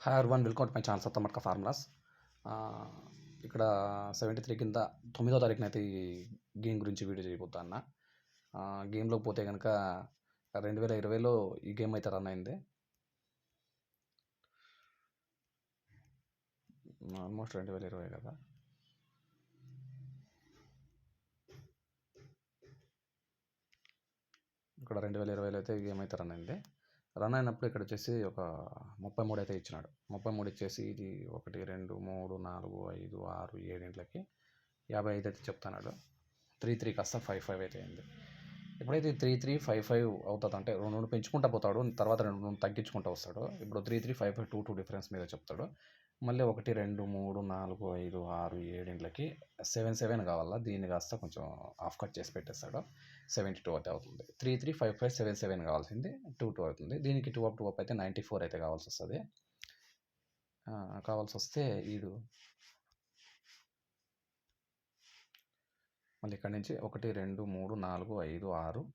Hi everyone, welcome to my channel Satta Matka formulas. ఇక్కడ 73 కింద 9వ తారీఖున అయితే ఈ గేమ్ గురించి వీడియో చేయబోతున్నా. గేమ్లోకి పోతే కనుక 2020లో ఈ గేమ్ అయితే రన్ అయింది. ఆల్మోస్ట్ 2020 కదా. ఇక్కడ 2020లో అయితే ఈ గేమ్ అయితే రన్ అయింది. రన్ అయినప్పుడు ఇక్కడ వచ్చేసి ఒక 33 అయితే ఇచ్చినాడు. 33 ఇచ్చేసి ఇది 1 2 3 4 5 6 7 ఇంట్లకి 55 అయితే చెప్తున్నాడు. 3 కాస్త 5 అయితే అయింది. ఎప్పుడైతే 3 5 అవుతుంది అంటే 2 పెంచుకుంటూ పోతాడు, తర్వాత 2 తగ్గించుకుంటూ వస్తాడు. ఇప్పుడు 3 5 2 డిఫరెన్స్ మీద చెప్తాడు. మళ్ళీ 1 2 3 4 5 6 7 ఇంట్లకి 7 కావాలా, దీన్ని కాస్త కొంచెం ఆఫ్ కట్ చేసి పెట్టేస్తాడు. 72 అయితే అవుతుంది. 3 5 7 కావాల్సింది 2 అవుతుంది. దీనికి 2 అప్ అయితే 94 అయితే కావాల్సి వస్తుంది. కావాల్సి వస్తే వీడు మళ్ళీ ఇక్కడ నుంచి 1 2 3 4 5 6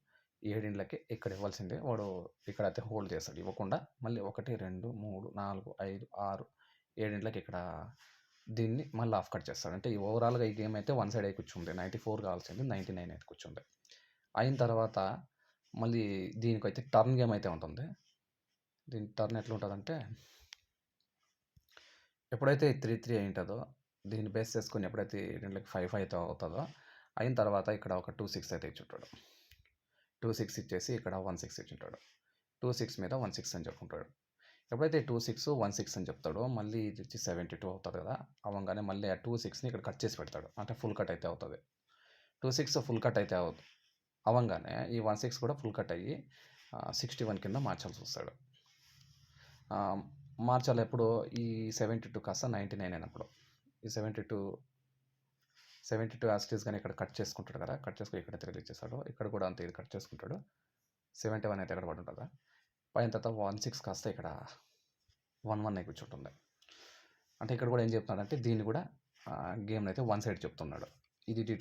7 ఇంట్లకి ఇక్కడ ఇవ్వాల్సిందే. వాడు ఇక్కడైతే హోల్డ్ చేస్తాడు, ఇవ్వకుండా మళ్ళీ 1 2 3 4 5 6 7 ఇంట్లకి ఇక్కడ దీన్ని మళ్ళీ ఆఫ్ కట్ చేస్తాడు. అంటే ఈ ఓవరాల్గా ఈ గేమ్ అయితే 1 సైడ్ అయితే కూర్చుంది. 94 కావాల్సింది 99 అయితే కూర్చుంది. అయిన తర్వాత మళ్ళీ దీనికైతే టర్న్ గేమ్ అయితే ఉంటుంది. దీని టర్న్ ఎట్లా ఉంటుందంటే, ఎప్పుడైతే 3 అయి ఉంటుందో దీన్ని బేస్ చేసుకొని ఎప్పుడైతే 5 అయితే అవుతుందో, అయిన తర్వాత ఇక్కడ ఒక 2 6 అయితే ఇచ్చుంటాడు. 2 6 ఇచ్చేసి ఇక్కడ 1 6 ఇచ్చుంటాడు. 2 6 మీద 1 6 అని చెప్పుకుంటాడు. ఎప్పుడైతే 2 6 1 6 అని చెప్తాడో మళ్ళీ ఇది వచ్చి 72 అవుతుంది కదా. అవ్వగానే మళ్ళీ ఆ 2 6ని ఇక్కడ కట్ చేసి పెడతాడు. అంటే ఫుల్ కట్ అయితే అవుతుంది. 2 6 ఫుల్ కట్ అయితే అవ్వగానే ఈ 1 6 కూడా ఫుల్ కట్ అయ్యి 61 కింద మార్చాల్సి వస్తాడు. మార్చాలి ఎప్పుడు, ఈ 72 కాస్త 99 అయినప్పుడు. ఈ 72 యాస్టీస్ కానీ ఇక్కడ కట్ చేసుకుంటాడు కదా. కట్ చేసుకుని ఇక్కడ రిలీజ్ చేస్తాడు. ఇక్కడ కూడా అంతే, ఇది కట్ చేసుకుంటాడు. 71 అయితే ఇక్కడ పడి ఉంటుందా. పైన తర్వాత 1 6 కాస్త ఇక్కడ 1 1 కూర్చుంటుంది. అంటే ఇక్కడ కూడా ఏం చెప్తున్నాడు అంటే, దీన్ని కూడా గేమ్ అయితే 1 సైడ్ చెప్తున్నాడు. ఇది ఇది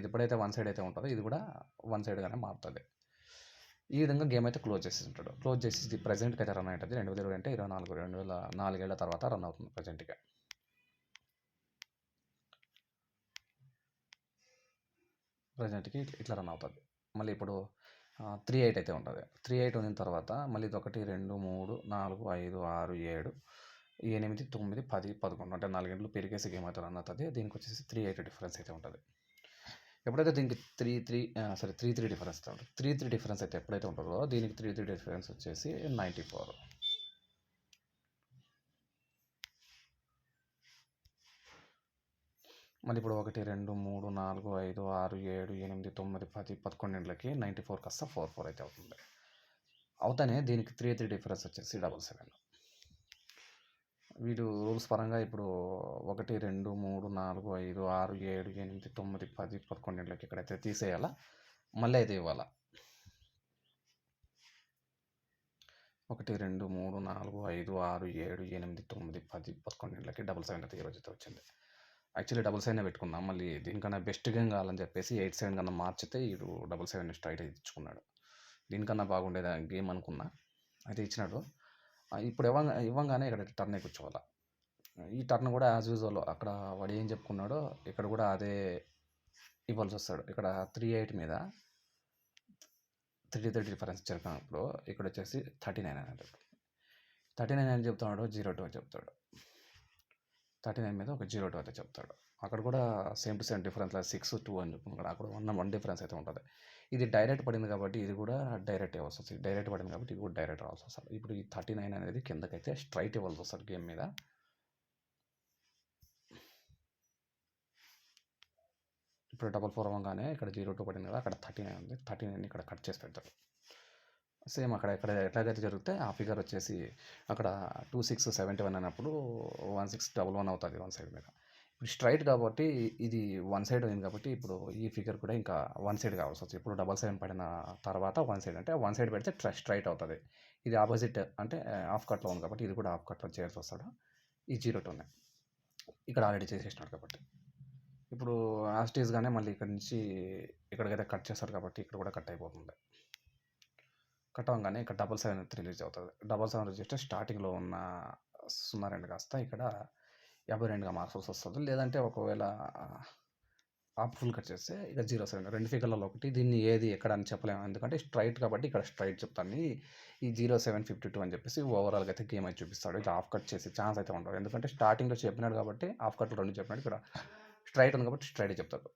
ఎప్పుడైతే 1 సైడ్ అయితే ఉంటుందో ఇది కూడా 1 సైడ్గానే మారుతుంది. ఈ విధంగా గేమ్ అయితే క్లోజ్ చేసి ఉంటాడు. క్లోజ్ చేసి ఇది ప్రజెంట్కి అయితే రన్ అవుతుంది. 2020 అంటే 2004 ఏళ్ళ తర్వాత రన్ అవుతుంది ప్రజెంట్గా. ప్రజెంట్కి ఇట్లా రన్ అవుతుంది. మళ్ళీ ఇప్పుడు 38 అయితే ఉంటుంది. 38 ఉన్న తర్వాత మళ్ళీ ఇది 1 2 3 4 5 6 7 8 9 10 11 అంటే 4 గంటలు పెరిగేసి గేమ్ అయితే రన్ అవుతుంది. దీనికి వచ్చేసి 38 డిఫరెన్స్ అయితే ఉంటుంది. ఎప్పుడైతే దీనికి 3 డిఫరెన్స్ ఉంటుంది. 3 డిఫరెన్స్ అయితే ఎప్పుడైతే ఉంటుందో దీనికి 3 డిఫరెన్స్ వచ్చేసి 94. మళ్ళీ ఇప్పుడు 1 2 3 4 5 6 7 8 9 10 11కి 94 కాస్త 44 అయితే అవుతుంది. అవుతానే దీనికి 3 డిఫరెన్స్ వచ్చేసి 77. వీడు రూల్స్ పరంగా ఇప్పుడు 1 2 3 4 5 6 7 8 9 10 11కి ఇక్కడైతే తీసేయాలా, మళ్ళీ అయితే ఇవ్వాలా. 1 2 3 4 5 6 7 8 9 10 11కి 77 అయితే ఈరోజు అయితే వచ్చింది. యాక్చువల్లీ 77 పెట్టుకున్నాం. మళ్ళీ దీనికన్నా బెస్ట్ గేమ్ కావాలని చెప్పేసి 87 కన్నా మార్చితే వీడు 77 స్ట్రైట్ అయితే ఇచ్చుకున్నాడు. దీనికన్నా బాగుండేది గేమ్ అనుకున్నా, అయితే ఇచ్చినాడు. ఇప్పుడు ఇవ్వంగానే ఇక్కడ టర్న్ కూర్చోవాలి. ఈ టర్న్ కూడా యాజ్ యూజువల్ అక్కడ వాడు ఏం చెప్పుకున్నాడో ఇక్కడ కూడా అదే ఇవ్వాల్సి వస్తాడు. ఇక్కడ 38 మీద 30 డిఫరెన్స్ జరిగినప్పుడు ఇక్కడ వచ్చేసి 39 అని చెప్తాడు. 39 అని చెప్తున్నాడు, 02 అని చెప్తాడు. 39 మీద ఒక 02 అయితే చెప్తాడు. అక్కడ కూడా సేమ్ టు సేమ్ డిఫరెన్స్ 6 2 అని చెప్పుకున్నాడు. అక్కడ 1 డిఫరెన్స్ అయితే ఉంటుంది. ఇది డైరెక్ట్ పడింది కాబట్టి ఇది కూడా డైరెక్ట్ ఇవ్వాల్సి వస్తుంది. డైరెక్ట్ పడింది కాబట్టి ఇది కూడా డైరెక్ట్ రావాల్సి వస్తుంది. ఇప్పుడు ఈ 39 అనేది కిందకైతే స్ట్రైట్ ఇవ్వాల్సి వస్తుంది గేమ్ మీద. ఇప్పుడు 44 అవ్వగానే ఇక్కడ 02 పడింది కదా, అక్కడ 39 ఉంది. 39 ఇక్కడ కట్ చేసి పెడతాడు. సేమ్ అక్కడ ఎట్లాగైతే జరిగితే ఆ ఫిగర్ వచ్చేసి అక్కడ 2 6 71 అన్నప్పుడు 1 6 11 అవుతుంది 1 సైడ్ మీద. ఇప్పుడు స్ట్రైట్ కాబట్టి ఇది 1 సైడ్ అయింది కాబట్టి ఇప్పుడు ఈ ఫిగర్ కూడా ఇంకా 1 సైడ్ కావాల్సి వస్తుంది. ఇప్పుడు 77 పడిన తర్వాత 1 సైడ్ అంటే 1 సైడ్ పెడితే స్ట్రైట్ అవుతుంది. ఇది ఆపోజిట్ అంటే హాఫ్ కట్లో ఉంది కాబట్టి ఇది కూడా హాఫ్ కట్లో చేయాల్సి వస్తాడు. ఈ 02 ఉన్నాయి ఇక్కడ ఆల్రెడీ చేసేసినాడు కాబట్టి ఇప్పుడు యాస్టీస్గానే మళ్ళీ ఇక్కడ నుంచి ఇక్కడికైతే కట్ చేస్తారు కాబట్టి ఇక్కడ కూడా కట్ అయిపోతుంది. కట్ అవ్వగానే ఇక్కడ 77 రిలీజ్ అవుతుంది. 77 రిలీజ్ చేస్తే స్టార్టింగ్లో ఉన్న 02 కాస్త ఇక్కడ 52గా మార్చాల్సి వస్తుంది. లేదంటే ఒకవేళ ఫుల్ కట్ చేస్తే ఇక 07 2 ఫిగర్లలో ఒకటి. దీన్ని ఏది ఎక్కడ అని చెప్పలేము, ఎందుకంటే స్ట్రైట్ కాబట్టి ఇక్కడ స్ట్రైట్ చెప్తాను. ఈ 0752 అని చెప్పేసి ఓవరాల్గా అయితే గేమ్ అయితే చూపిస్తాడు. ఇది హాఫ్ కట్ చేసే ఛాన్స్ అయితే ఉండదు, ఎందుకంటే స్టార్టింగ్లో చెప్పినాడు కాబట్టి హాఫ్ కట్ 2 చెప్పినాడు. ఇక్కడ స్ట్రైట్ ఉంది కాబట్టి స్ట్రైట్ చెప్తాడు.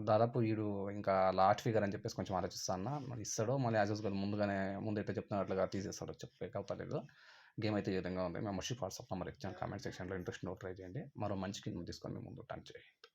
దాదాపు వీడు ఇంకా లాస్ట్ ఫిగర్ అని చెప్పేసి కొంచెం ఆలోచిస్తాను, మరి ఇస్తాడో మళ్ళీ యాజ్ యూజువల్ ముందు ఎట్లా చెప్తున్నట్లుగా తీసేస్తాడో చెప్పే అవుతలేదు. గేమ్ అయితే ఈ విధంగా ఉంది. మెంబర్షిప్ వాట్సాప్ నెంబర్ ఇచ్చాను, కామెంట్ సెక్షన్లో ఇంట్రెస్ట్ ట్రై చేయండి. మరో మంచి గేమ్ తీసుకొని మీ ముందు టర్న్ చేయండి.